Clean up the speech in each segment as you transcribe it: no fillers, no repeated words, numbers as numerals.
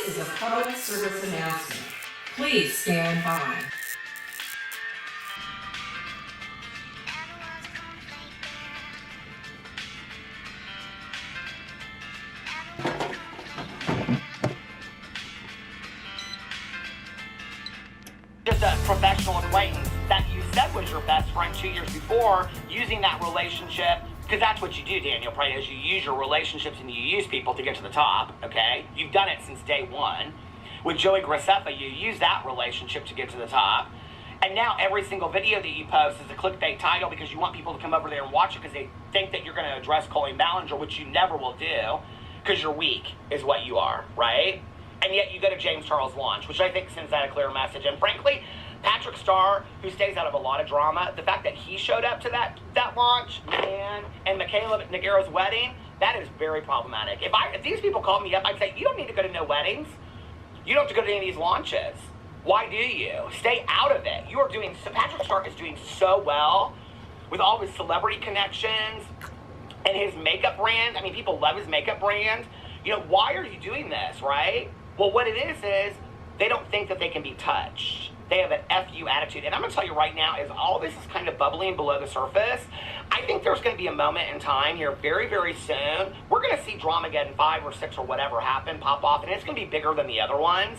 This is a public service announcement. Please stand by. Just a professional acquaintance that you said was your best friend 2 years before, using that relationship, because that's what you do, Daniel, probably, is you use your relationships and you use people to get to the top, okay? You've done it since day one. With Joey Graceffa, you use that relationship to get to the top. And now every single video that you post is a clickbait title because you want people to come over there and watch it because they think that you're going to address Colleen Ballinger, which you never will do because you're weak, is what you are, right? And yet you go to James Charles' launch, which I think sends out a clear message. And frankly, Patrick Starr, who stays out of a lot of drama, the fact that he showed up to that launch, man, and Michaela Naguero's wedding, that is very problematic. If these people called me up, I'd say, you don't need to go to no weddings. You don't have to go to any of these launches. Why do you? Stay out of it. You are doing, so Patrick Starr is doing so well with all his celebrity connections and his makeup brand. I mean, people love his makeup brand. You know, why are you doing this, right? Well, what it is they don't think that they can be touched. They have an FU attitude. And I'm going to tell you right now, as all this is kind of bubbling below the surface, I think there's going to be a moment in time here very, very soon. We're going to see Dramagedon 5 or 6 or whatever happen, pop off, and it's going to be bigger than the other ones.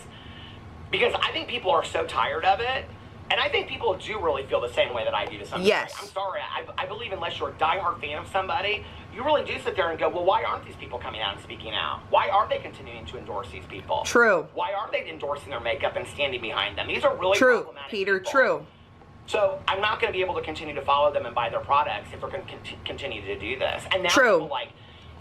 Because I think people are so tired of it. And I think people do really feel the same way that I do to some degree. Yes. I'm sorry. I believe unless you're a diehard fan of somebody, you really do sit there and go, well, why aren't these people coming out and speaking out? Why are they continuing to endorse these people? True. Why are they endorsing their makeup and standing behind them? These are really true, problematic Peter, people. true. So I'm not going to be able to continue to follow them and buy their products if they're going to continue to do this. And now True. people like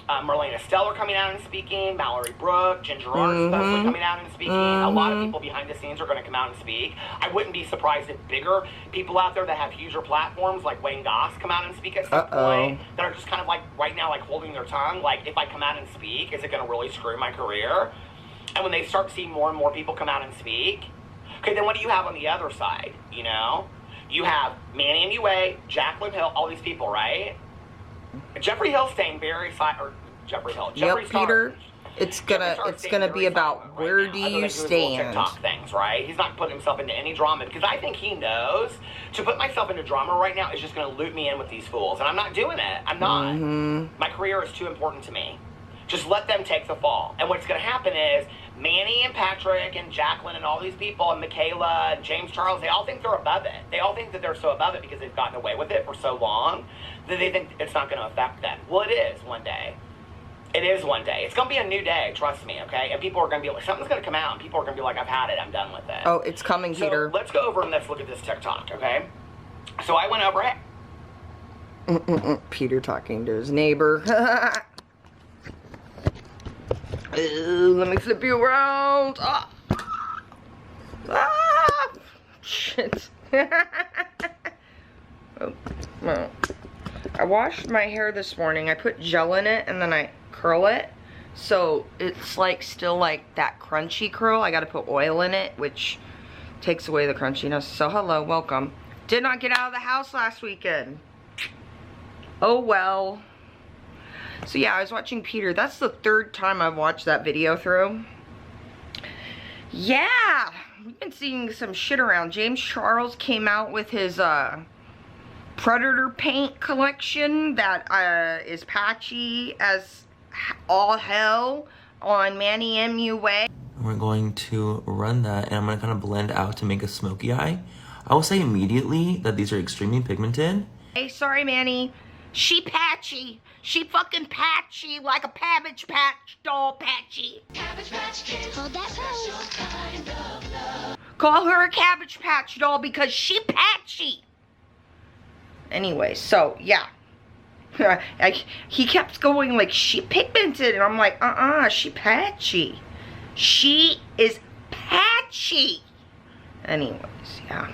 Marlena Stellar coming out and speaking, Mallory Brooke, Ginger Art supposedly coming out and speaking. A lot of people behind the scenes are going to come out and speak. I wouldn't be surprised if bigger people out there that have huger platforms like Wayne Goss come out and speak at some point that are just kind of like right now like holding their tongue. Like, if I come out and speak, is it going to really screw my career? And when they start seeing more and more people come out and speak, okay, then what do you have on the other side, you know? You have Manny MUA, Jaclyn Hill, all these people, right? Jeffrey Hill staying very silent, or Jeffrey Hill. Jeffrey Yep, Star, Peter. It's gonna be about where do you stand. TikTok things, right? He's not putting himself into any drama because I think he knows to put myself into drama right now is just going to loop me in with these fools, and I'm not doing it. I'm not. My career is too important to me. Just let them take the fall. And what's going to happen is Manny and Patrick and Jaclyn and all these people and Michaela and James Charles, they all think they're above it. They all think that they're so above it because they've gotten away with it for so long that they think it's not going to affect them. Well, it is one day. It is one day. It's going to be a new day, trust me, okay? And people are going to be like, something's going to come out, and people are going to be like, I've had it, I'm done with it. Oh, it's coming, Peter. So let's go over and let's look at this TikTok, okay? So I went over it. Peter talking to his neighbor. Let me flip you around. Ah. Ah. Shit. Oh, well. I washed my hair this morning. I put gel in it and then I curl it. So it's like still like that crunchy curl. I gotta put oil in it, which takes away the crunchiness. So hello, welcome. Did not get out of the house last weekend. Oh well. So yeah, I was watching Peter. That's the third time I've watched that video through. Yeah, we've been seeing some shit around. James Charles came out with his Predator paint collection that is patchy as all hell on Manny MUA. We're going to run that and I'm going to kind of blend out to make a smoky eye. I will say immediately that these are extremely pigmented. Hey, sorry Manny. She patchy. She fucking patchy like a Cabbage Patch doll patchy. Cabbage Patch Kids. Hold that pose. Call her a Cabbage Patch doll because she patchy. Anyway, so yeah. He kept going like she pigmented and I'm like, she patchy. She is patchy. Anyways, yeah.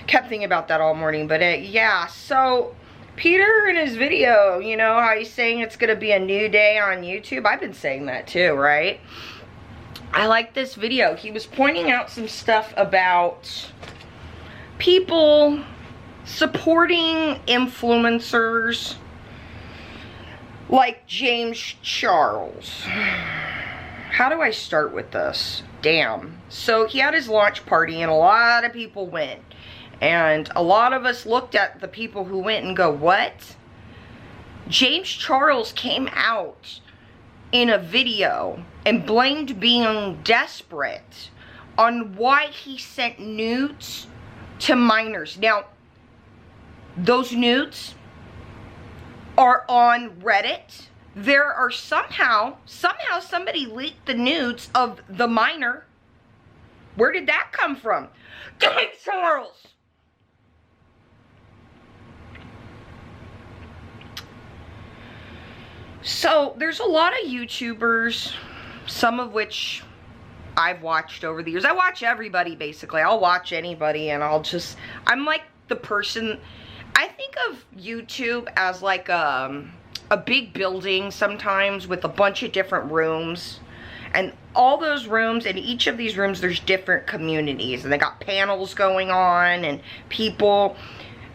Kept thinking about that all morning, but yeah, so Peter in his video, you know how he's saying it's gonna be a new day on YouTube? I've been saying that too, right? I like this video. He was pointing out some stuff about people supporting influencers like James Charles. how do I start with this? Damn. So he had his launch party and a lot of people went. And a lot of us looked at the people who went and go, what? James Charles came out in a video and blamed being desperate on why he sent nudes to minors. Now, those nudes are on Reddit. There are somehow somebody leaked the nudes of the minor. Where did that come from? James Charles! So, there's a lot of YouTubers, some of which I've watched over the years. I watch everybody, basically. I'll watch anybody, and I'm like the person, I think of YouTube as like a big building sometimes with a bunch of different rooms. And all those rooms, in each of these rooms, there's different communities. And they got panels going on and people.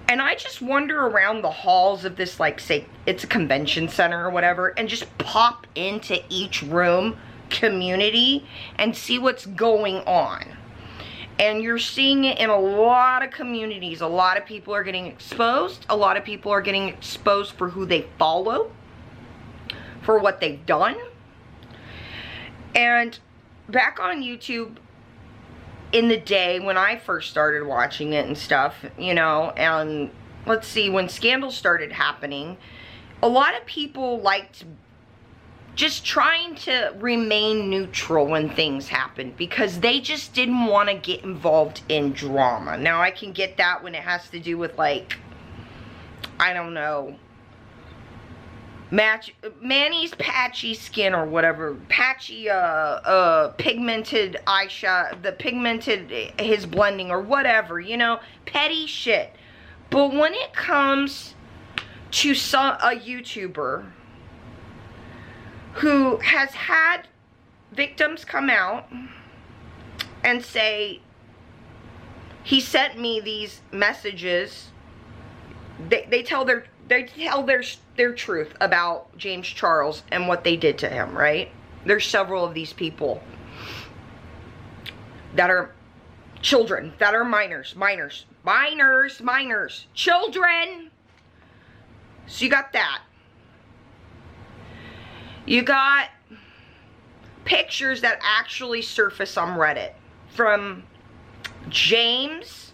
And I just wander around the halls of this, like, say, it's a convention center or whatever, and just pop into each room community and see what's going on. And you're seeing it in a lot of communities. A lot of people are getting exposed. A lot of people are getting exposed for who they follow, for what they've done. And back on YouTube, in the day when I first started watching it and stuff, you know, and let's see, when scandals started happening, a lot of people liked just trying to remain neutral when things happened because they just didn't want to get involved in drama. Now, I can get that when it has to do with, like, I don't know, Manny's patchy skin or whatever, patchy pigmented eyeshadow, the pigmented his blending or whatever, you know, petty shit. But when it comes to a YouTuber who has had victims come out and say, he sent me these messages, they tell their truth about James Charles and what they did to him, right? There's several of these people that are children, that are minors, children. So you got that. You got pictures that actually surface on Reddit from James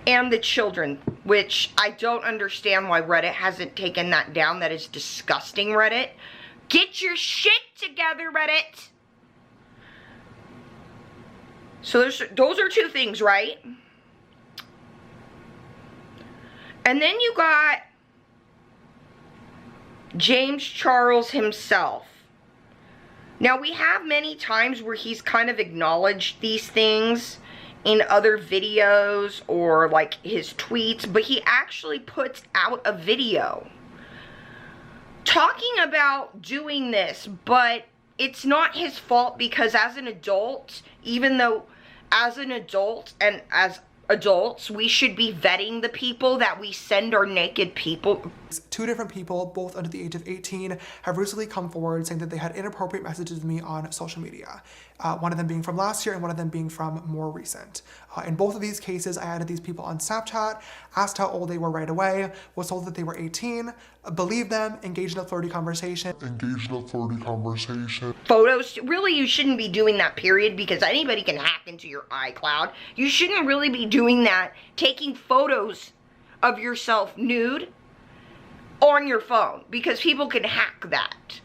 and the children, which I don't understand why Reddit hasn't taken that down. That is disgusting, Reddit. Get your shit together, Reddit. So those are two things, right? And then you got James Charles himself. Now, we have many times where he's kind of acknowledged these things in other videos or like his tweets, but he actually puts out a video talking about doing this, but it's not his fault because as an adult, even though as an adult and as adults, we should be vetting the people that we send our naked people. Two different people, both under the age of 18, have recently come forward saying that they had inappropriate messages with me on social media. One of them being from last year and one of them being from more recent. In both of these cases, I added these people on Snapchat, asked how old they were right away, was told that they were 18, believed them, engaged in a flirty conversation. Photos, really you shouldn't be doing that, period, because anybody can hack into your iCloud. You shouldn't really be doing that, taking photos of yourself nude on your phone, because people can hack that.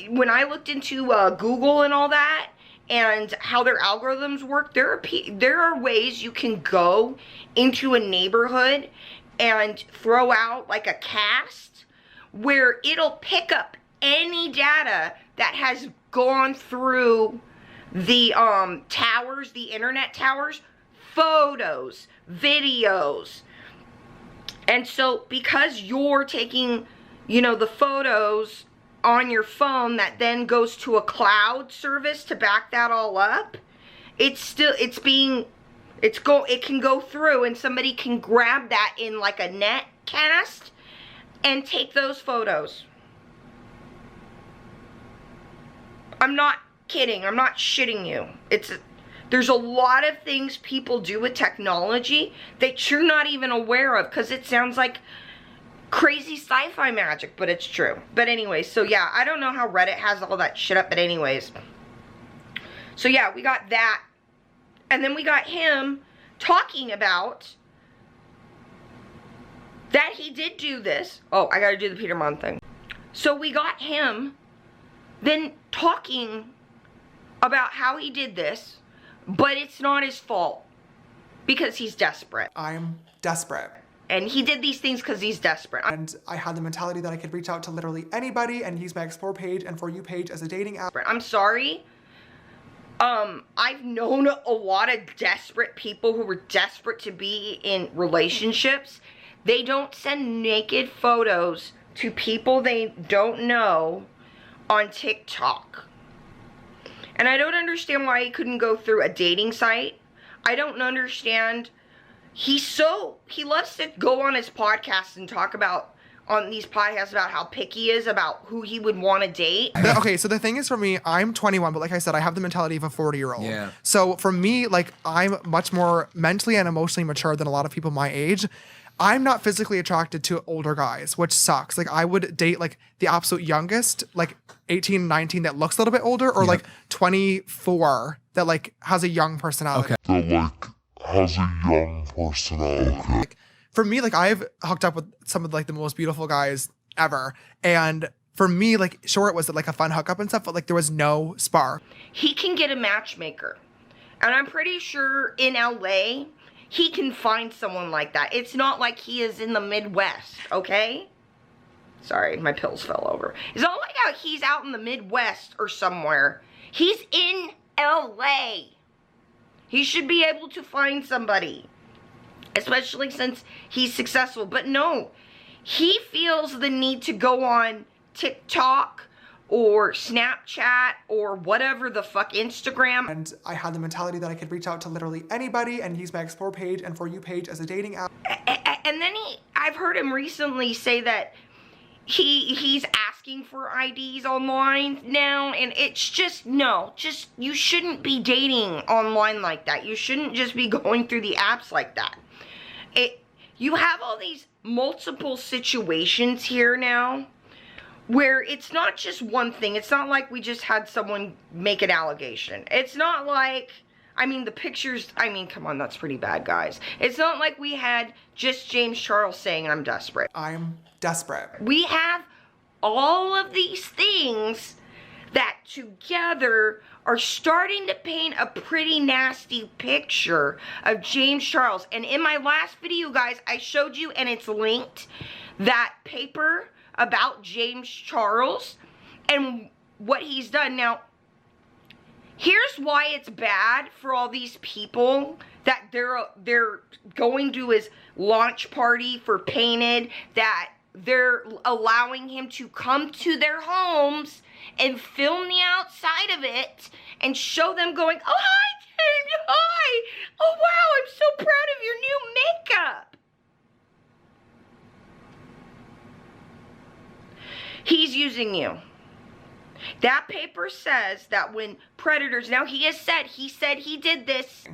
When I looked into Google and all that, and how their algorithms work, there are ways you can go into a neighborhood and throw out like a cast where it'll pick up any data that has gone through the towers, the internet towers, photos, videos. And so because you're taking, you know, the photos on your phone that then goes to a cloud service to back that all up, it can go through and somebody can grab that in like a net cast and take those photos. I'm not kidding. I'm not shitting you. There's a lot of things people do with technology that you're not even aware of because it sounds like crazy sci-fi magic, but it's true. But anyways, so yeah, I don't know how Reddit has all that shit up, but anyways. So yeah, we got that. And then we got him talking about that he did do this. Oh, I gotta do the Peter Mon thing. So we got him then talking about how he did this, but it's not his fault because he's desperate. I'm desperate. And he did these things because he's desperate. And I had the mentality that I could reach out to literally anybody and use my Explore page and For You page as a dating app. I'm sorry. I've known a lot of desperate people who were desperate to be in relationships. They don't send naked photos to people they don't know on TikTok. And I don't understand why he couldn't go through a dating site. I don't understand. He loves to go on his podcast and talk about, on these podcasts, about how picky he is about who he would want to date. Okay, so the thing is, for me, I'm 21, but like I said, I have the mentality of a 40-year-old. Yeah. So for me, like, I'm much more mentally and emotionally mature than a lot of people my age. I'm not physically attracted to older guys, which sucks. Like, I would date, like, the absolute youngest, like, 18, 19 that looks a little bit older, or, like, 24 that, like, has a young personality. Okay. Like, for me, like, I've hooked up with some of, like, the most beautiful guys ever. And for me, like, sure, it was, like, a fun hookup and stuff, but, like, there was no spark. He can get a matchmaker. And I'm pretty sure in LA, he can find someone like that. It's not like he is in the Midwest, okay? Sorry, my pills fell over. It's not like how he's out in the Midwest or somewhere. He's in LA. He should be able to find somebody, especially since he's successful. But no, he feels the need to go on TikTok or Snapchat or whatever the fuck, Instagram. And I had the mentality that I could reach out to literally anybody and use my Explore page and For You page as a dating app. And then I've heard him recently say that he's asking for IDs online now, and it's just, no, just, you shouldn't be dating online like that. You shouldn't just be going through the apps like that. You have all these multiple situations here now where it's not just one thing. It's not like we just had someone make an allegation. It's not like, I mean, the pictures, I mean, come on, that's pretty bad, guys. It's not like we had just James Charles saying, I'm desperate. I'm desperate. We have all of these things that together are starting to paint a pretty nasty picture of James Charles. And in my last video, guys, I showed you, and it's linked, that paper about James Charles and what he's done. Now, here's why it's bad for all these people that they're going to his launch party for Painted, that they're allowing him to come to their homes and film the outside of it and show them going, oh, hi, James, hi. Oh, wow, I'm so proud of your new makeup. He's using you. That paper says that when predators, now he said he did this.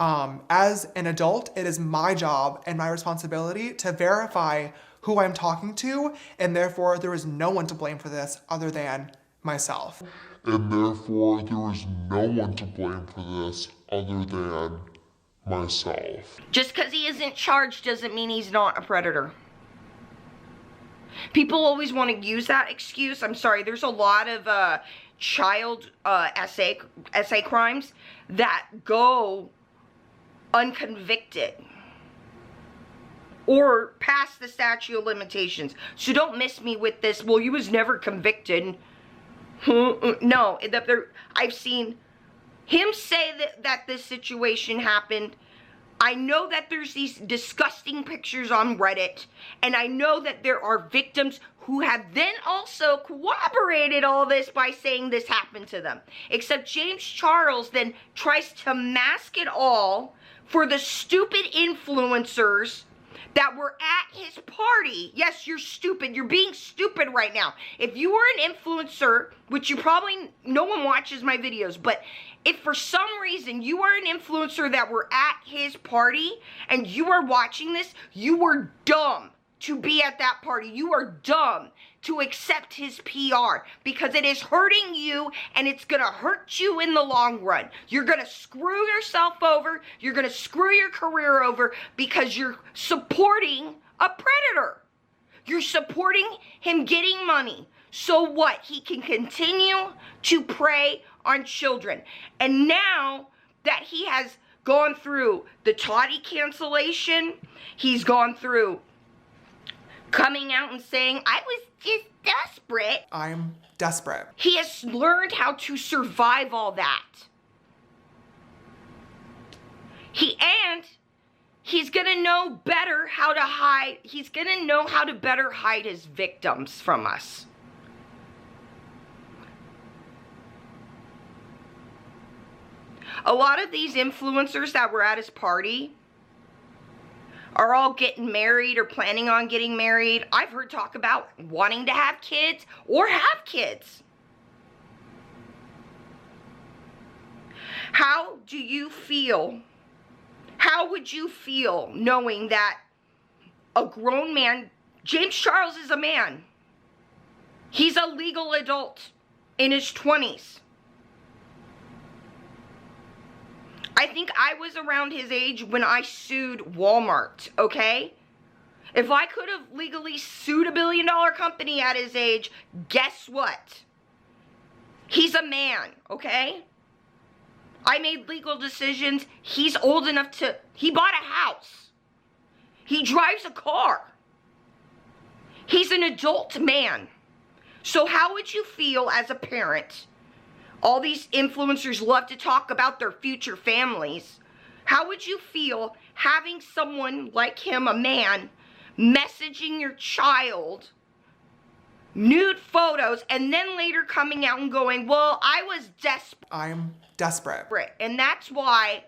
As an adult, it is my job and my responsibility to verify who I'm talking to, and therefore there is no one to blame for this other than myself. And therefore, there is no one to blame for this other than myself. Just because he isn't charged doesn't mean he's not a predator. People always want to use that excuse. I'm sorry, there's a lot of child essay crimes that go unconvicted or past the statute of limitations. So don't miss me with this, well, he was never convicted. No, I've seen him say that this situation happened. I know that there's these disgusting pictures on Reddit, and I know that there are victims who have then also corroborated all this by saying this happened to them. Except James Charles then tries to mask it all for the stupid influencers that were at his party. Yes, you're stupid. You're being stupid right now. If you were an influencer, which you probably, no one watches my videos, but if for some reason you are an influencer that were at his party and you are watching this, you were dumb to be at that party. You are dumb to accept his PR because it is hurting you and it's gonna hurt you in the long run. You're gonna screw yourself over. You're gonna screw your career over because you're supporting a predator. You're supporting him getting money. So what? He can continue to prey on children. And now that he has gone through the Toddy cancellation, he's gone through coming out and saying, I was just desperate. I'm desperate. He has learned how to survive all that. He's gonna know better how to hide. He's gonna know how to better hide his victims from us. A lot of these influencers that were at his party are all getting married or planning on getting married. I've heard talk about wanting to have kids or have kids. How do you feel? How would you feel knowing that a grown man, James Charles is a man. He's a legal adult in his 20s. I think I was around his age when I sued Walmart, okay? If I could have legally sued $1 billion company at his age, guess what? He's a man, okay? I made legal decisions. He's old enough to, he bought a house. He drives a car. He's an adult man. So how would you feel as a parent? All these influencers love to talk about their future families. How would you feel having someone like him, a man, messaging your child nude photos and then later coming out and going, well, I was desperate. I'm desperate. And that's why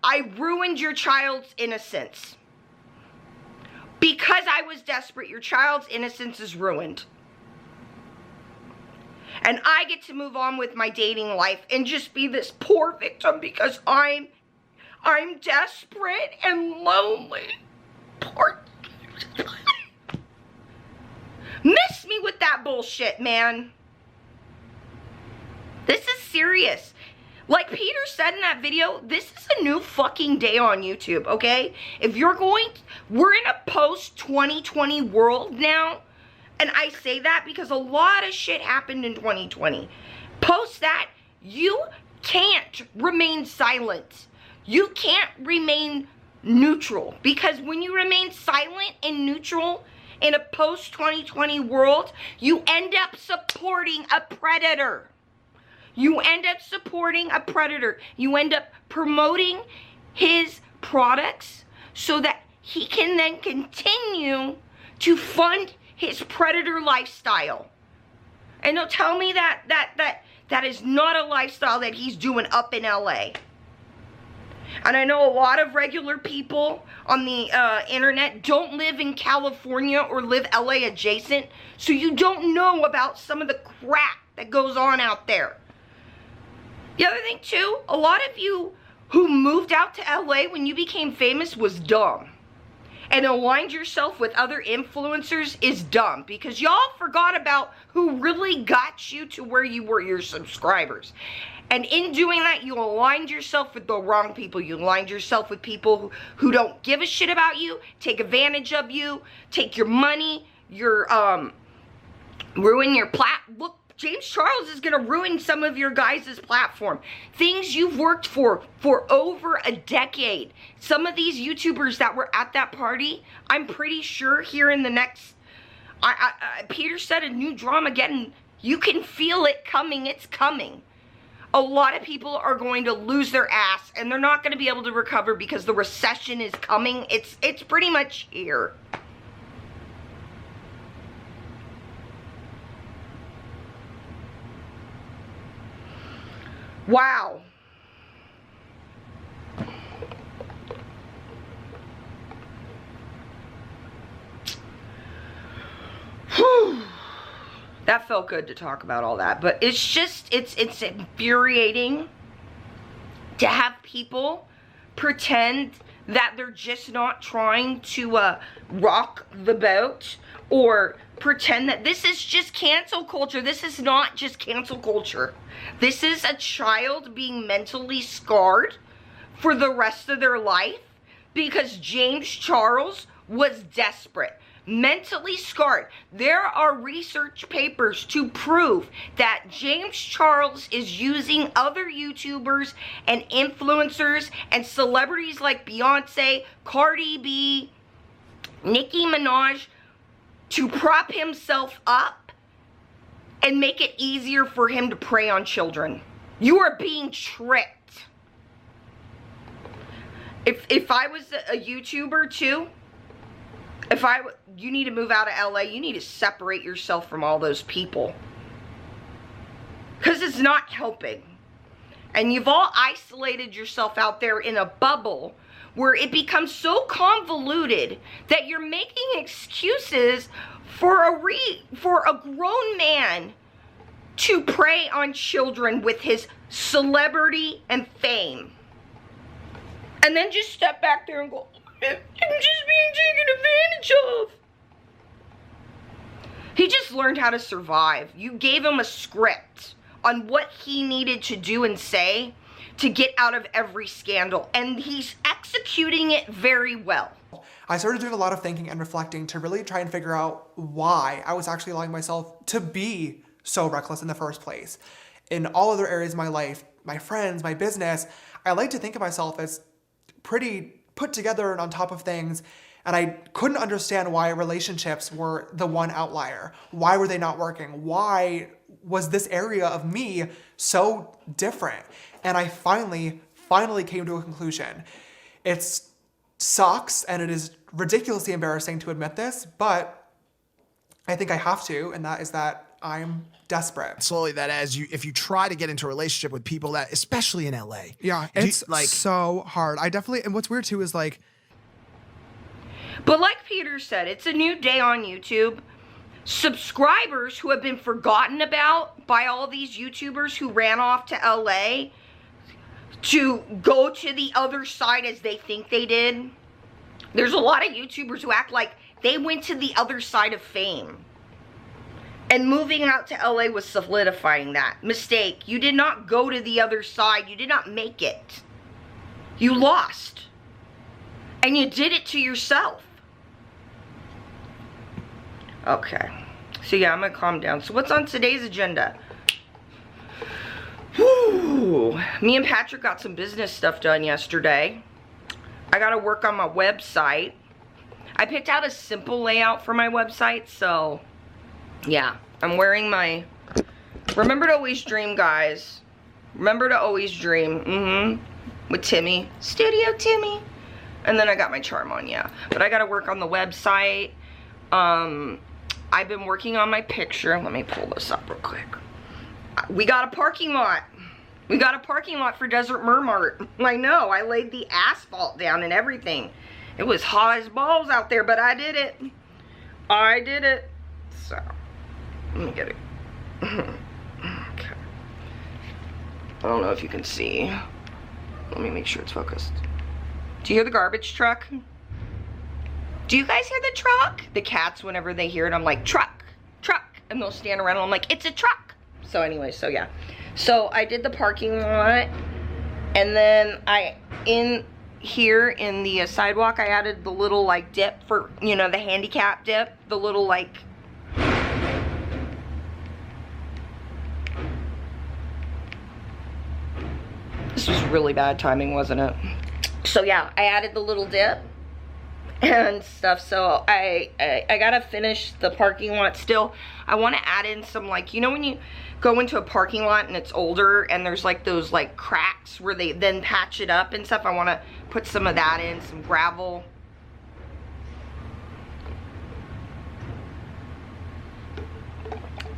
I ruined your child's innocence. Because I was desperate, your child's innocence is ruined. And I get to move on with my dating life and just be this poor victim because I'm desperate and lonely. Poor. Miss me with that bullshit, man. This is serious. Like Peter said in that video, this is a new fucking day on YouTube, okay? If you're going, we're in a post-2020 world now. And I say that because a lot of shit happened in 2020. Post that, you can't remain silent. You can't remain neutral. Because when you remain silent and neutral in a post-2020 world, you end up supporting a predator. You end up supporting a predator. You end up promoting his products so that he can then continue to fund his predator lifestyle. And they'll tell me that is not a lifestyle that he's doing up in LA. And I know a lot of regular people on the internet don't live in California or live LA adjacent, so you don't know about some of the crap that goes on out there. The other thing too, a lot of you who moved out to LA when you became famous was dumb. And aligned yourself with other influencers is dumb because y'all forgot about who really got you to where you were, your subscribers. And in doing that, you aligned yourself with the wrong people. You aligned yourself with people who don't give a shit about you, take advantage of you, take your money, ruin your look, James Charles is going to ruin some of your guys' platform. Things you've worked for over a decade. Some of these YouTubers that were at that party, I'm pretty sure here in the next... Peter said a new Dramagedon. You can feel it coming. It's coming. A lot of people are going to lose their ass and they're not going to be able to recover because the recession is coming. It's pretty much here. Wow. that felt good to talk about all that. But it's just, it's infuriating to have people pretend that they're just not trying to rock the boat, or pretend that this is just cancel culture. This is not just cancel culture. This is a child being mentally scarred for the rest of their life because James Charles was desperate. Mentally scarred. There are research papers to prove that James Charles is using other YouTubers and influencers and celebrities like Beyonce, Cardi B, Nicki Minaj to prop himself up and make it easier for him to prey on children. You are being tricked. If I was a YouTuber too, you need to move out of LA, you need to separate yourself from all those people. Because it's not helping. And you've all isolated yourself out there in a bubble where it becomes so convoluted that you're making excuses for a grown man to prey on children with his celebrity and fame. And then just step back there and go, I'm just being taken advantage of. He just learned how to survive. You gave him a script on what he needed to do and say to get out of every scandal, and he's executing it very well. I started doing a lot of thinking and reflecting to really try and figure out why I was actually allowing myself to be so reckless in the first place. In all other areas of my life, my friends, my business, I like to think of myself as pretty put together and on top of things, and I couldn't understand why relationships were the one outlier. Why were they not working? Why was this area of me so different? And I finally came to a conclusion. It sucks and it is ridiculously embarrassing to admit this, but I think I have to, and that is that I'm desperate. Slowly, that if you try to get into a relationship with people that, especially in LA. Yeah, it's like so hard. And what's weird too is like. But like Peter said, it's a new day on YouTube. Subscribers who have been forgotten about by all these YouTubers who ran off to LA to go to the other side as they think they did. There's a lot of YouTubers who act like they went to the other side of fame. And moving out to LA was solidifying that. Mistake. You did not go to the other side. You did not make it. You lost. And you did it to yourself. Okay. So yeah, I'm going to calm down. So what's on today's agenda? Whew. Me and Patrick got some business stuff done yesterday. I got to work on my website. I picked out a simple layout for my website, so yeah. I'm wearing my, remember to always dream, guys. Remember to always dream. With Timmy. Studio Timmy. And then I got my charm on, yeah. But I got to work on the website. I've been working on my picture. Let me pull this up real quick. We got a parking lot. We got a parking lot for Desert Mermaid. I know, I laid the asphalt down and everything. It was hot as balls out there, but I did it. I did it. So, let me get it. Okay. I don't know if you can see. Let me make sure it's focused. Do you hear the garbage truck? Do you guys hear the truck? The cats, whenever they hear it, I'm like, truck, truck. And they'll stand around and I'm like, it's a truck. So anyway, so yeah. So I did the parking lot. And then in here in the sidewalk, I added the little like dip for, you know, the handicap dip. The little like... This was really bad timing, wasn't it? So yeah, I added the little dip and stuff. So I gotta finish the parking lot still. I want to add in some, like, you know when you go into a parking lot and it's older and there's like those like cracks where they then patch it up and stuff. I want to put some of that in, some gravel.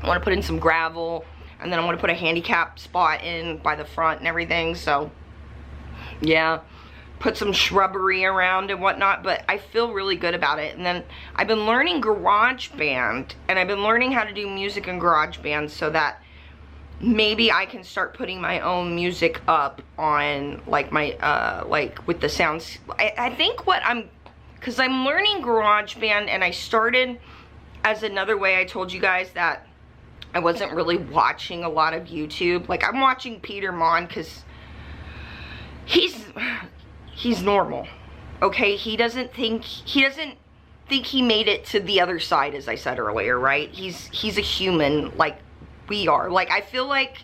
I want to put in some gravel, and then I'm going to put a handicap spot in by the front and everything. So yeah, put some shrubbery around and whatnot, but I feel really good about it. And then I've been learning GarageBand, and I've been learning how to do music in GarageBand so that maybe I can start putting my own music up on like my like with the sounds. I think what because I'm learning GarageBand, and I started as another way. I told you guys that I wasn't really watching a lot of YouTube. Like, I'm watching Peter Mon because he's normal, okay? He doesn't think he made it to the other side, as I said earlier, right? He's a human like we are. Like, I feel like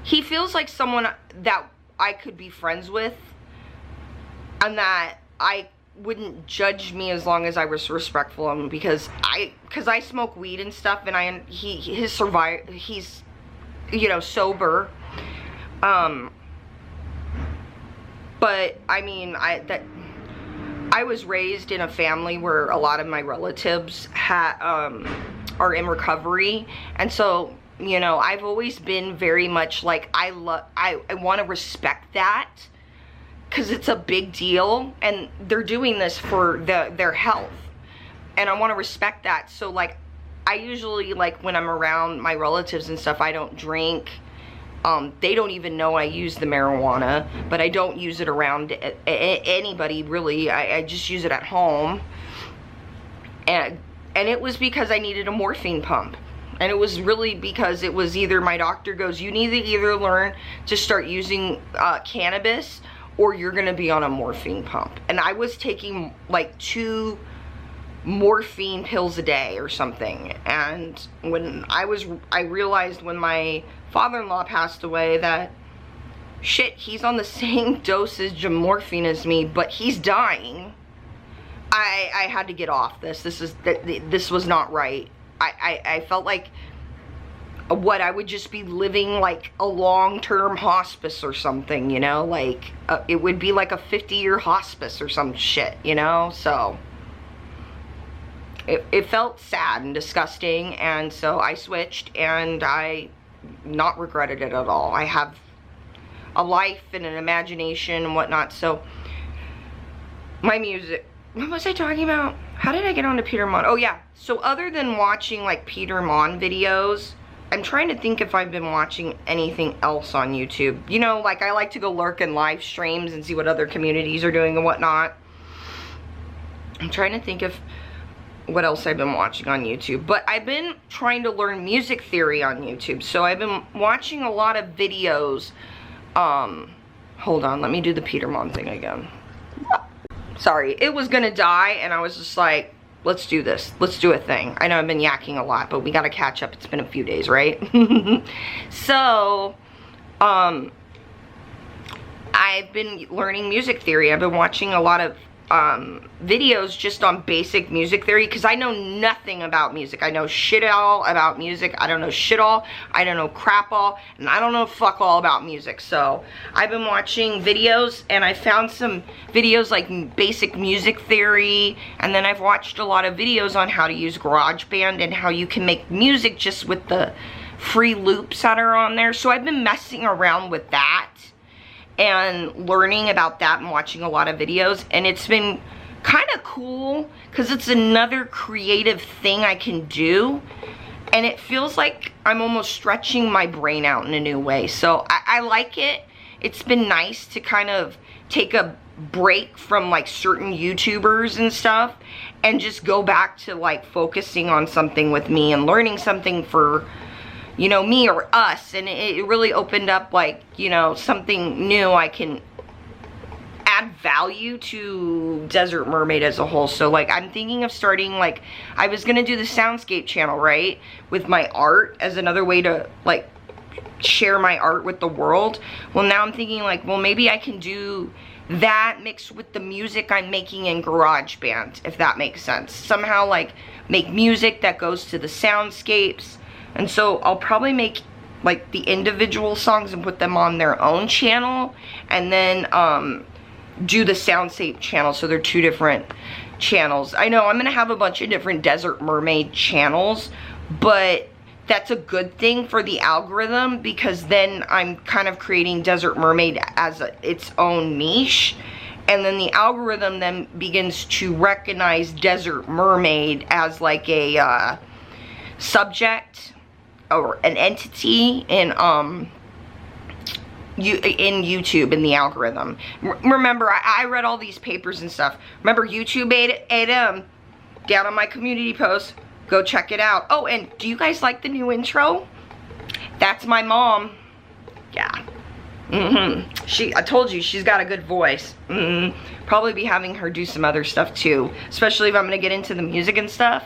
he feels like someone that I could be friends with, and that I wouldn't judge me as long as I was respectful of him, because I smoke weed and stuff, and he's you know, sober. But I mean, I was raised in a family where a lot of my relatives are in recovery, and so, you know, I've always been very much like, I want to respect that, because it's a big deal, and they're doing this for their health, and I want to respect that. So, like, I usually, like, when I'm around my relatives and stuff, I don't drink. They don't even know I use the marijuana, but I don't use it around anybody, really. I just use it at home, and it was because I needed a morphine pump. And it was really because it was either, my doctor goes, you need to either learn to start using cannabis, or you're gonna be on a morphine pump. And I was taking like 2 morphine pills a day or something. And when I realized when my father-in-law passed away that, shit, he's on the same dosage of morphine as me, but he's dying. I had to get off this. This was not right. I felt like I would just be living like a long-term hospice or something, you know, like it would be like a 50-year hospice or some shit, you know. So it felt sad and disgusting, and so I switched, and I not regretted it at all. I have a life and an imagination and whatnot. So my music, what was I talking about? How did I get onto Peter Mon? Oh yeah, so other than watching like Peter Mon videos, I'm trying to think if I've been watching anything else on YouTube. You know, like, I like to go lurk in live streams and see what other communities are doing and whatnot. I'm trying to think of what else I've been watching on YouTube. But I've been trying to learn music theory on YouTube. So I've been watching a lot of videos. Hold on, let me do the Peter Mon thing again. Sorry, it was gonna die, and I was just like, let's do this. Let's do a thing. I know I've been yakking a lot, but we gotta catch up. It's been a few days, right? So, I've been learning music theory. I've been watching a lot of videos just on basic music theory, because I know nothing about music. I know shit all about music. I don't know shit all. I don't know crap all. And I don't know fuck all about music. So I've been watching videos, and I found some videos like basic music theory, and then I've watched a lot of videos on how to use GarageBand and how you can make music just with the free loops that are on there. So I've been messing around with that and learning about that and watching a lot of videos, and it's been kind of cool because it's another creative thing I can do, and it feels like I'm almost stretching my brain out in a new way. So I like it. It's been nice to kind of take a break from like certain YouTubers and stuff and just go back to like focusing on something with me and learning something for, you know, me or us. And it really opened up like, you know, something new. I can add value to Desert Mermaid as a whole. So like, I'm thinking of starting, like, I was gonna do the Soundscape channel, right, with my art as another way to like share my art with the world. Well, now I'm thinking like, well, maybe I can do that mixed with the music I'm making in GarageBand, if that makes sense. Somehow like make music that goes to the soundscapes. And so I'll probably make like the individual songs and put them on their own channel, and then do the Soundscape channel. So they're 2 different channels. I know I'm gonna have a bunch of different Desert Mermaid channels, but that's a good thing for the algorithm, because then I'm kind of creating Desert Mermaid as its own niche. And then the algorithm then begins to recognize Desert Mermaid as like a subject or an entity in YouTube, in the algorithm. Remember, I read all these papers and stuff. Remember, YouTube ate them down on my community post. Go check it out. Oh, and do you guys like the new intro? That's my mom. Yeah. I told you, she's got a good voice. Probably be having her do some other stuff too, especially if I'm gonna get into the music and stuff.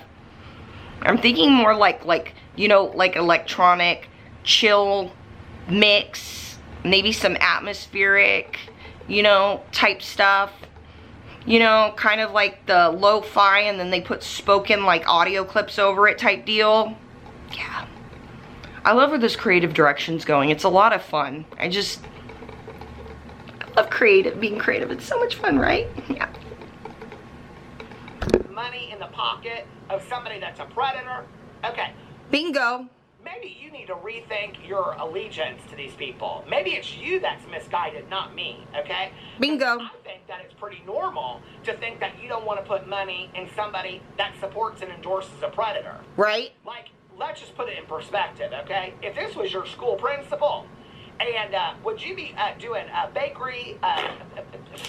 I'm thinking more like, you know, like electronic, chill mix, maybe some atmospheric, you know, type stuff. You know, kind of like the lo-fi, and then they put spoken like audio clips over it type deal. Yeah. I love where this creative direction's going. It's a lot of fun. I love being creative. It's so much fun, right? Yeah. Money in the pocket of somebody that's a predator. Okay. Bingo. Maybe you need to rethink your allegiance to these people. Maybe it's you that's misguided, not me, okay? Bingo. I think that it's pretty normal to think that you don't want to put money in somebody that supports and endorses a predator. Right? Like, let's just put it in perspective, okay? If this was your school principal, and would you be doing bakery,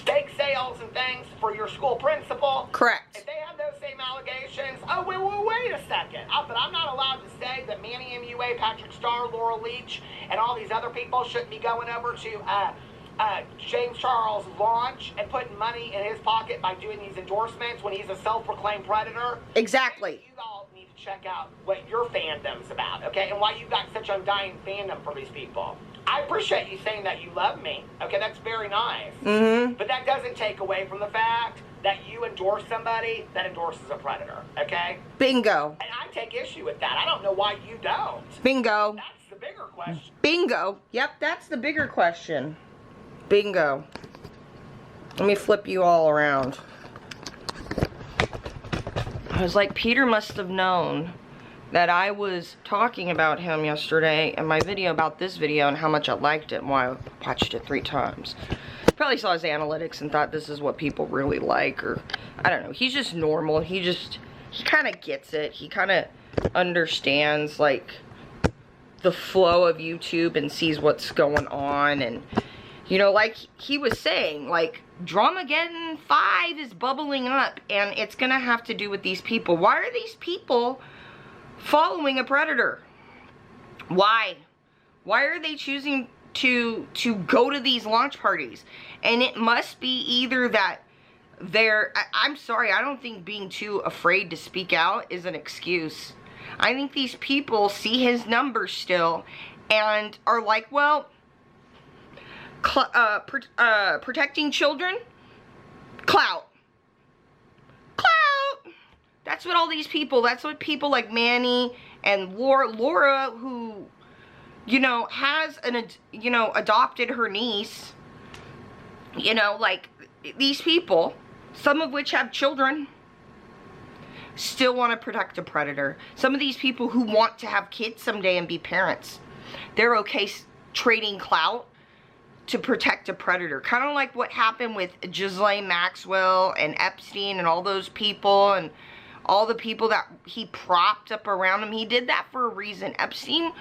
bake sales and things for your school principal? Correct. If they have those same allegations, oh, wait a second. But I'm not allowed to say that Manny MUA, Patrick Starr, Laura Leach, and all these other people shouldn't be going over to James Charles' launch and putting money in his pocket by doing these endorsements when he's a self-proclaimed predator. Exactly. You all need to check out what your fandom's about, okay? And why you've got such undying fandom for these people. I appreciate you saying that you love me. Okay, that's very nice. But that doesn't take away from the fact that you endorse somebody that endorses a predator, okay? Bingo. And I take issue with that. I don't know why you don't. Bingo. That's the bigger question. Bingo. Yep, that's the bigger question. Bingo. Let me flip you all around. I was like, Peter must have known that I was talking about him yesterday in my video about this video and how much I liked it and why I watched it 3 times. Probably saw his analytics and thought this is what people really like, or I don't know. He's just normal. He kind of gets it. He kind of understands like the flow of YouTube and sees what's going on. And you know, like he was saying, like Dramagedon 5 is bubbling up, and it's gonna have to do with these people. Why are these people following a predator? Why are they choosing to go to these launch parties? And it must be either that I'm sorry, I don't think being too afraid to speak out is an excuse. I think these people see his numbers still and are like, well, protecting children, clout. That's what all these people, that's what people like Manny and Laura, who, you know, has adopted her niece, you know, like these people, some of which have children, still want to protect a predator. Some of these people who want to have kids someday and be parents, they're okay trading clout to protect a predator. Kind of like what happened with Ghislaine Maxwell and Epstein and all those people and all the people that he propped up around him. He did that for a reason. Epstein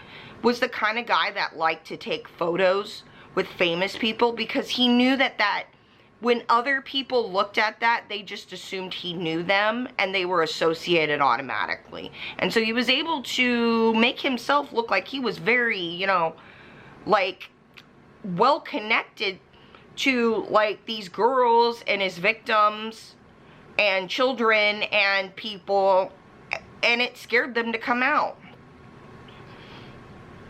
was the kind of guy that liked to take photos with famous people because he knew that when other people looked at that, they just assumed he knew them and they were associated automatically. And so he was able to make himself look like he was very, you know, like well connected to like these girls and his victims and children and people, and it scared them to come out.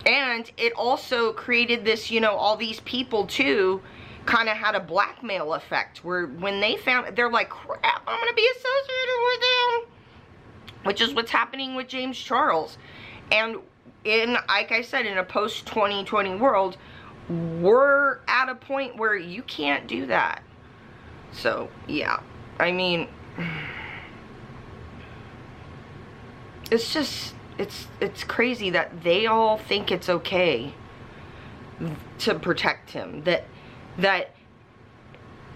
And it also created this, you know, all these people too kind of had a blackmail effect where when they found, they're like, crap, I'm gonna be associated with them, which is what's happening with James Charles. And in, like I said, in a post-2020 world, we're at a point where you can't do that. So yeah, I mean, it's just it's crazy that they all think it's okay to protect him. That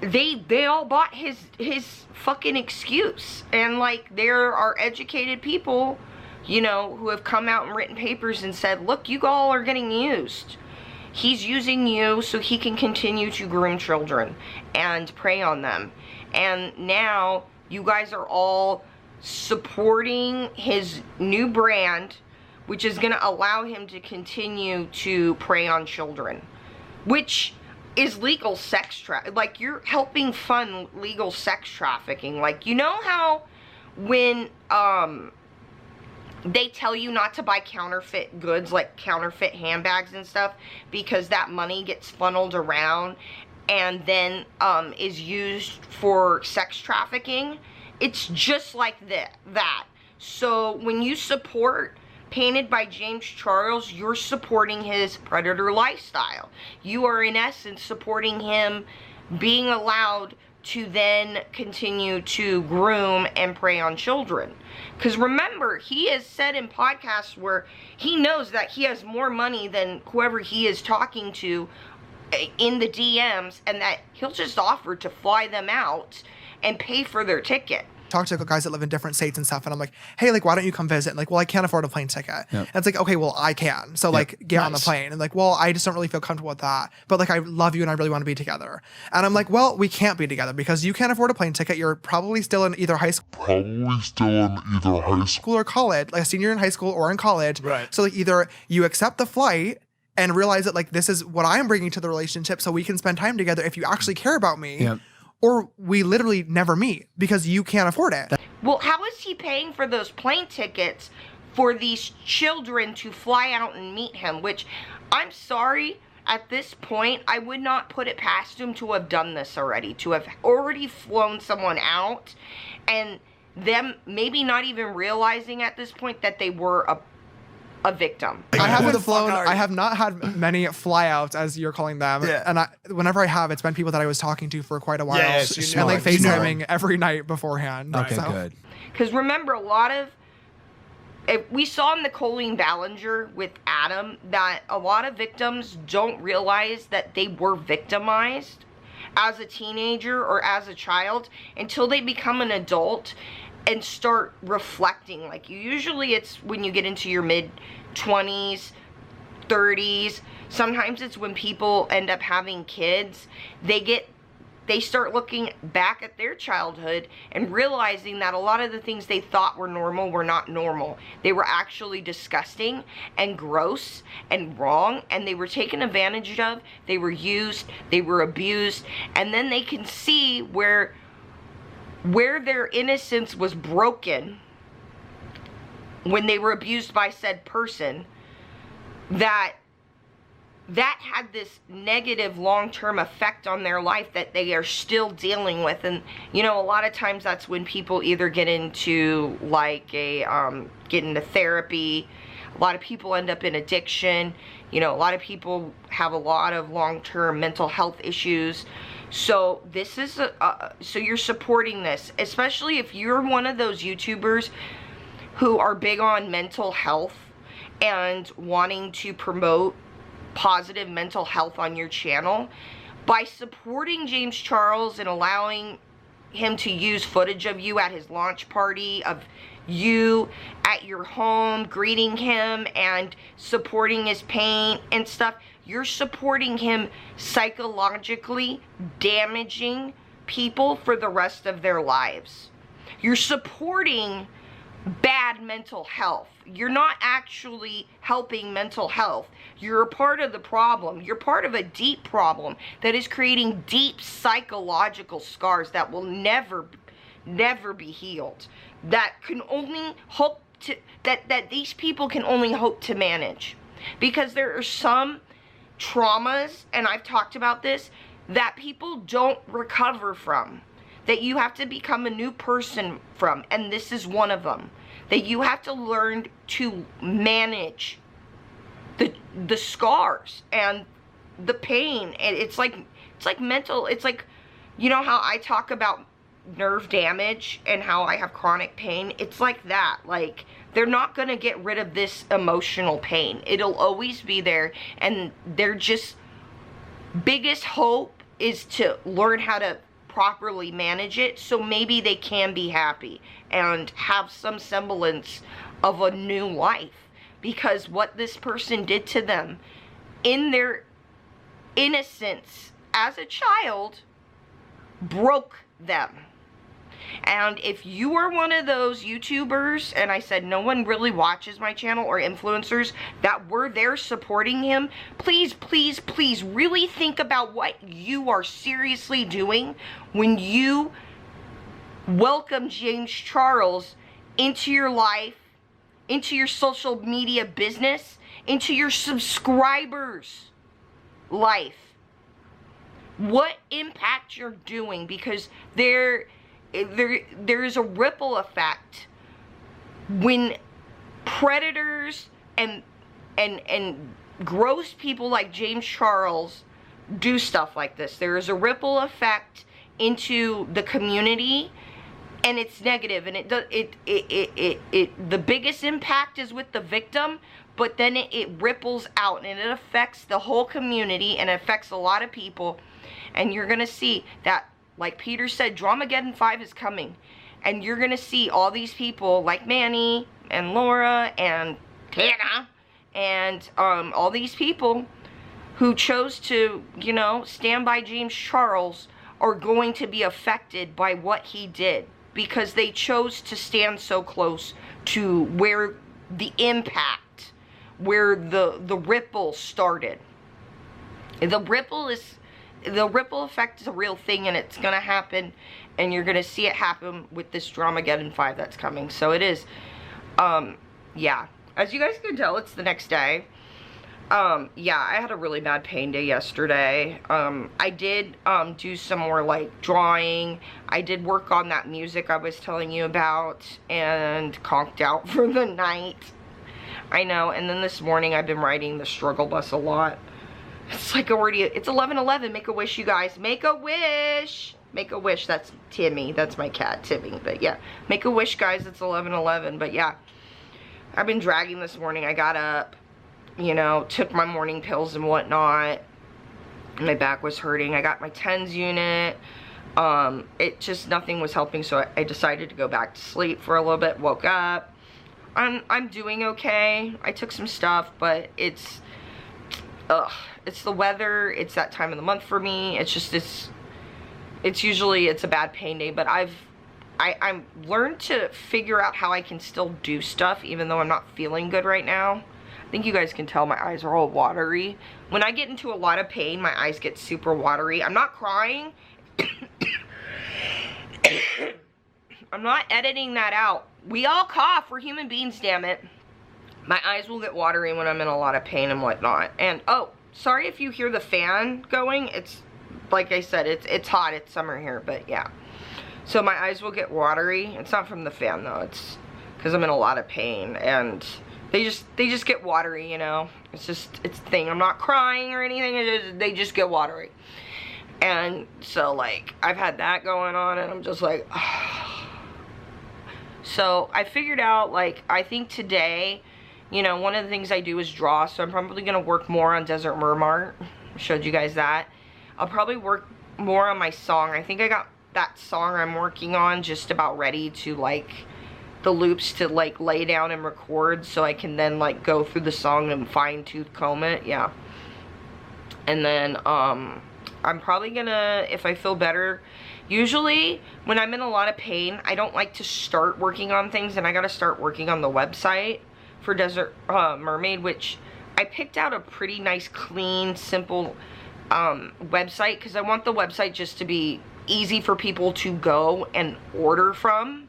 they all bought his fucking excuse. And like, there are educated people, you know, who have come out and written papers and said, look, you all are getting used. He's using you so he can continue to groom children and prey on them. And now you guys are all supporting his new brand, which is going to allow him to continue to prey on children, which is legal sex like, you're helping fund legal sex trafficking. Like, you know how when they tell you not to buy counterfeit goods, like counterfeit handbags and stuff, because that money gets funneled around and then is used for sex trafficking? It's just like that. So when you support Painted by James Charles, you're supporting his predator lifestyle. You are in essence supporting him being allowed to then continue to groom and prey on children. Because remember, he has said in podcasts where he knows that he has more money than whoever he is talking to in the DMs, and that he'll just offer to fly them out and pay for their ticket. Talk to guys that live in different states and stuff, and I'm like, hey, like, why don't you come visit? And like, well, I can't afford a plane ticket. Yep. And it's like, okay, well, I can. So like, get on the plane. And like, well, I just don't really feel comfortable with that. But like, I love you and I really want to be together. And I'm like, well, we can't be together because you can't afford a plane ticket. You're probably still in either high school or college, like a senior in high school or in college. Right. So like, either you accept the flight and realize that like, this is what I'm bringing to the relationship, so we can spend time together if you actually care about me. Yep. Or we literally never meet because you can't afford it. Well, how is he paying for those plane tickets for these children to fly out and meet him? Which, I'm sorry, at this point, I would not put it past him to have done this already. To have already flown someone out and them maybe not even realizing at this point that they were a victim. I haven't flown. I have not had many flyouts, as you're calling them. Yeah. And whenever I have, it's been people that I was talking to for quite a while. Yeah, so you know and like it. You know FaceTiming every night beforehand. Okay, so. good. Because remember, we saw in the Colleen Ballinger with Adam that a lot of victims don't realize that they were victimized as a teenager or as a child until they become an adult and start reflecting. Like, usually it's when you get into your mid-20s, 30s. Sometimes it's when people end up having kids. They start looking back at their childhood and realizing that a lot of the things they thought were normal were not normal. They were actually disgusting and gross and wrong, and they were taken advantage of, they were used, they were abused, and then they can see where their innocence was broken when they were abused by said person, that had this negative long-term effect on their life that they are still dealing with. And you know, a lot of times that's when people either get into like get into therapy. A lot of people end up in addiction. You know, a lot of people have a lot of long-term mental health issues. So this is so you're supporting this, especially if you're one of those YouTubers who are big on mental health and wanting to promote positive mental health on your channel. By supporting James Charles and allowing him to use footage of you at his launch party, of you at your home greeting him and supporting his pain and stuff, you're supporting him psychologically damaging people for the rest of their lives. You're supporting bad mental health. You're not actually helping mental health. You're a part of the problem. You're part of a deep problem that is creating deep psychological scars that will never be healed. That can only hope to, that these people can only hope to manage. Because there are some traumas, and I've talked about this, that people don't recover from, that you have to become a new person from, and this is one of them. That you have to learn to manage the scars and the pain. And it's like mental, it's like, you know how I talk about nerve damage and how I have chronic pain, it's like that. Like, they're not gonna get rid of this emotional pain. It'll always be there, and their just biggest hope is to learn how to properly manage it, so maybe they can be happy and have some semblance of a new life. Because what this person did to them in their innocence as a child broke them. And if you are one of those YouTubers, and I said no one really watches my channel, or influencers that were there supporting him, please, please, please really think about what you are seriously doing when you welcome James Charles into your life, into your social media business, into your subscribers' life. What impact you're doing, because there is a ripple effect when predators and gross people like James Charles do stuff like this. There is a ripple effect into the community, and it's negative, and the biggest impact is with the victim, but then it ripples out, and it affects the whole community, and it affects a lot of people. And you're gonna see that, like Peter said, Dramagedon 5 is coming, and you're gonna see all these people like Manny and Laura and Tana and all these people who chose to, you know, stand by James Charles are going to be affected by what he did, because they chose to stand so close to where the impact, where the ripple started. The ripple effect is a real thing, and it's gonna happen, and you're gonna see it happen with this Dramagedon 5 that's coming. So it is, yeah. As you guys can tell, it's the next day. Yeah, I had a really bad pain day yesterday. I did, do some more, like, drawing. I did work on that music I was telling you about, and conked out for the night. I know, and then this morning I've been riding the struggle bus a lot. It's like already, it's 11:11, make a wish, you guys. Make a wish! Make a wish, that's Timmy, that's my cat, Timmy. But yeah, make a wish, guys, it's 11:11, but yeah. I've been dragging this morning. I got up, you know, took my morning pills and whatnot. My back was hurting. I got my TENS unit. It just, nothing was helping, so I decided to go back to sleep for a little bit, woke up. I'm doing okay. I took some stuff, but it's the weather. It's that time of the month for me. It's just, it's usually, it's a bad pain day, but I've learned to figure out how I can still do stuff even though I'm not feeling good right now. I think you guys can tell my eyes are all watery. When I get into a lot of pain, my eyes get super watery. I'm not crying. I'm not editing that out. We all cough. We're human beings, damn it. My eyes will get watery when I'm in a lot of pain and whatnot. And, oh, sorry if you hear the fan going. It's, like I said, it's hot. It's summer here, but yeah. So my eyes will get watery. It's not from the fan, though. It's because I'm in a lot of pain, and they just get watery, you know. It's a thing. I'm not crying or anything. They just get watery. And so, like, I've had that going on, and I'm just like, So I figured out, like, I think today, you know, one of the things I do is draw, so I'm probably going to work more on Desert Mermaid. I showed you guys that. I'll probably work more on my song. I think I got that song I'm working on just about ready to, like, the loops to, like, lay down and record, so I can then, like, go through the song and fine-tooth comb it. Yeah. And then, I'm probably gonna, if I feel better, usually when I'm in a lot of pain, I don't like to start working on things, and I gotta start working on the website for Desert Mermaid, which I picked out a pretty nice, clean, simple website, because I want the website just to be easy for people to go and order from.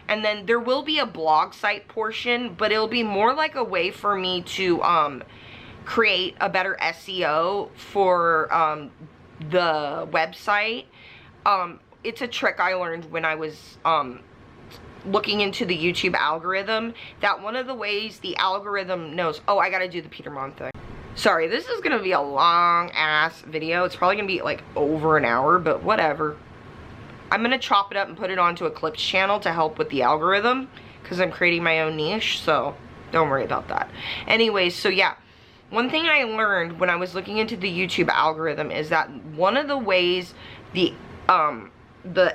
And then there will be a blog site portion, but it'll be more like a way for me to create a better SEO for the website. It's a trick I learned when I was looking into the YouTube algorithm, that one of the ways the algorithm knows, oh, I gotta do the Peter Mon thing. Sorry, this is gonna be a long ass video. It's probably gonna be like over an hour, but whatever. I'm gonna chop it up and put it onto a clips channel to help with the algorithm, because I'm creating my own niche, so don't worry about that. Anyways, so yeah, one thing I learned when I was looking into the YouTube algorithm is that one of the ways the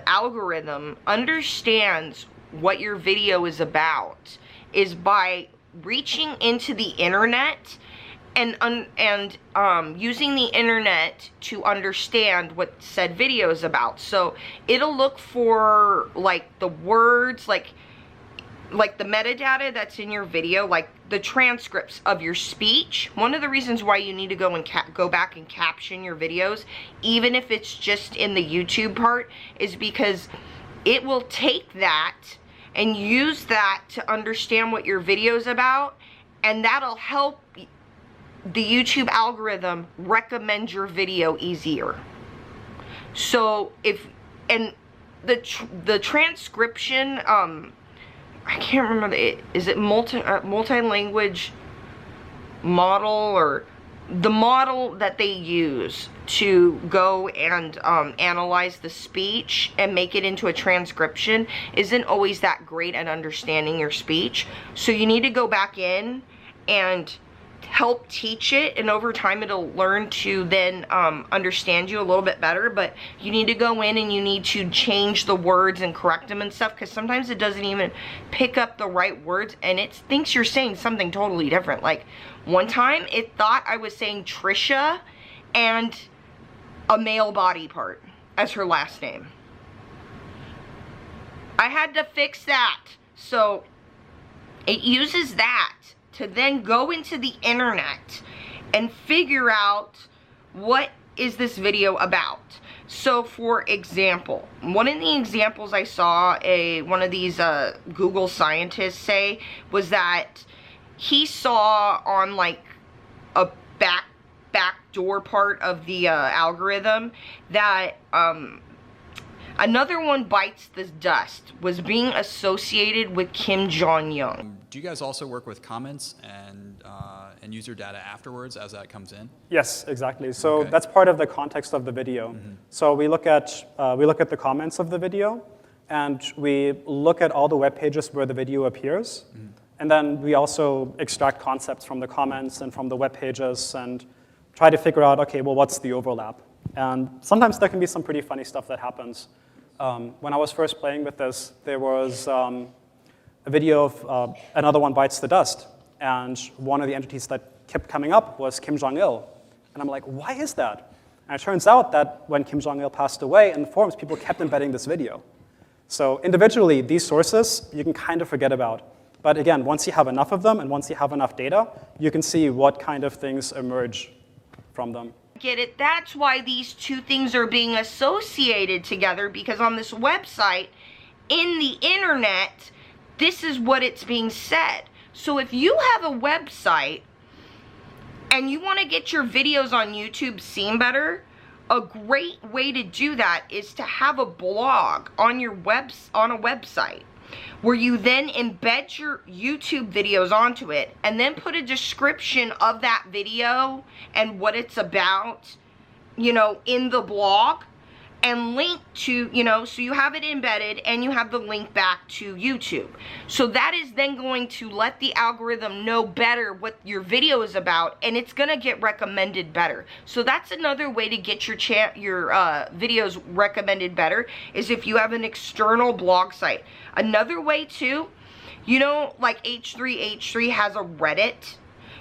algorithm understands what your video is about is by reaching into the internet and using the internet to understand what said video is about. So it'll look for like the words, like the metadata that's in your video, like the transcripts of your speech. One of the reasons why you need to go and go back and caption your videos, even if it's just in the YouTube part, is because it will take that and use that to understand what your video is about, and that'll help the YouTube algorithm recommend your video easier. So and the transcription, I can't remember, is it multi-language model, or the model that they use to go and analyze the speech and make it into a transcription isn't always that great at understanding your speech. So you need to go back in and help teach it, and over time it'll learn to then understand you a little bit better. But you need to go in and you need to change the words and correct them and stuff, because sometimes it doesn't even pick up the right words and it thinks you're saying something totally different. Like one time it thought I was saying Trisha and a male body part as her last name. I had to fix that. So it uses that to then go into the internet and figure out what is this video about. So for example, one of the examples I saw one of these Google scientists say was that he saw on like a back door part of the algorithm that Another one bites the dust was being associated with Kim Jong-un. Do you guys also work with comments and user data afterwards as that comes in? Yes, exactly. So Okay. that's part of the context of the video. So we look at the comments of the video, and we look at all the web pages where the video appears, and then we also extract concepts from the comments and from the web pages and try to figure out, okay, well, what's the overlap? And sometimes there can be some pretty funny stuff that happens. When I was first playing with this, there was a video of Another One Bites the Dust, and one of the entities that kept coming up was Kim Jong-il. And I'm like, why is that? And it turns out that when Kim Jong-il passed away, in the forums, people kept embedding this video. So individually, these sources, you can kind of forget about. But again, once you have enough of them, and once you have enough data, you can see what kind of things emerge from them. Get it? That's why these two things are being associated together, because on this website, in the internet, this is what it's being said. So if you have a website and you want to get your videos on YouTube seen better, a great way to do that is to have a blog on your on a website where you then embed your YouTube videos onto it and then put a description of that video and what it's about, you know, in the blog, and link to, you know, so you have it embedded and you have the link back to YouTube. So that is then going to let the algorithm know better what your video is about, and it's gonna get recommended better. So that's another way to get your videos recommended better, is if you have an external blog site. Another way too, you know, like H3H3 has a Reddit.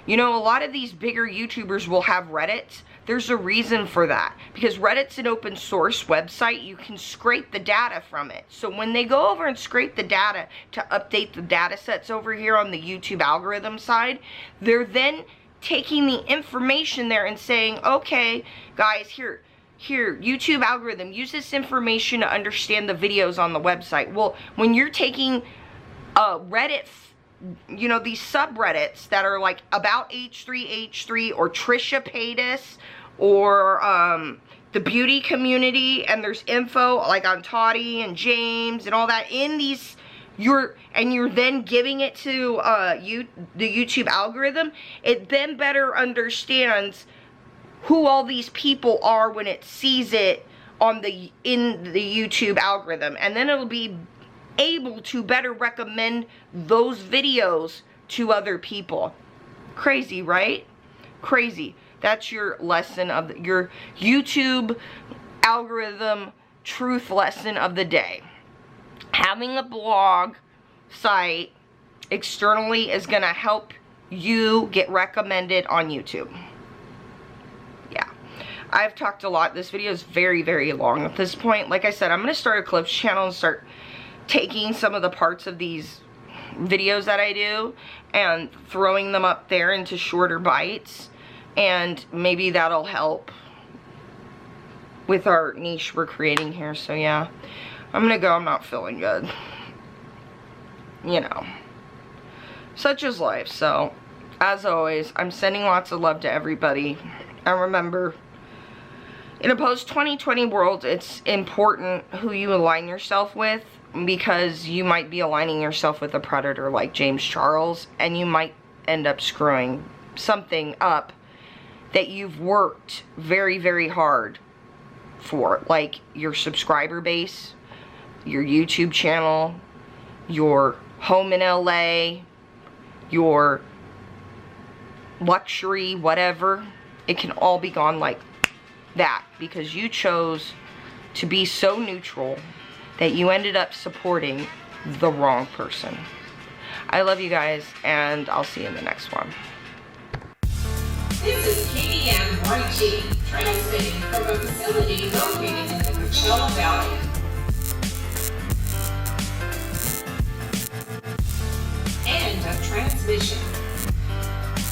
You know, a lot of these bigger YouTubers will have Reddit. There's a reason for that, because Reddit's an open source website. You can scrape the data from it. So when they go over and scrape the data to update the data sets over here on the YouTube algorithm side, they're then taking the information there and saying, okay, guys, here, YouTube algorithm, use this information to understand the videos on the website. Well, when you're taking Reddit, you know, these subreddits that are like about H3H3 or Trisha Paytas or the beauty community, and there's info like on Toddy and James and all that in these, you're then giving it to the YouTube algorithm, it then better understands who all these people are when it sees it in the YouTube algorithm, and then it'll be able to better recommend those videos to other people. Crazy, right? Crazy. That's your lesson of your YouTube algorithm truth lesson of the day. Having a blog site externally is gonna help you get recommended on YouTube. Yeah, I've talked a lot. This video is very, very long at this point. Like I said, I'm gonna start a clips channel and start taking some of the parts of these videos that I do and throwing them up there into shorter bites, and maybe that'll help with our niche we're creating here. So yeah, I'm gonna go. I'm not feeling good, you know, such is life. So as always, I'm sending lots of love to everybody, and remember, in a post-2020 world, it's important who you align yourself with, because you might be aligning yourself with a predator like James Charles, and you might end up screwing something up that you've worked very, very hard for, like your subscriber base, your YouTube channel, your home in LA, your luxury, whatever. It can all be gone like that because you chose to be so neutral that you ended up supporting the wrong person. I love you guys, and I'll see you in the next one. This is KDM YG, transmitting from a facility located in the Coachella Valley.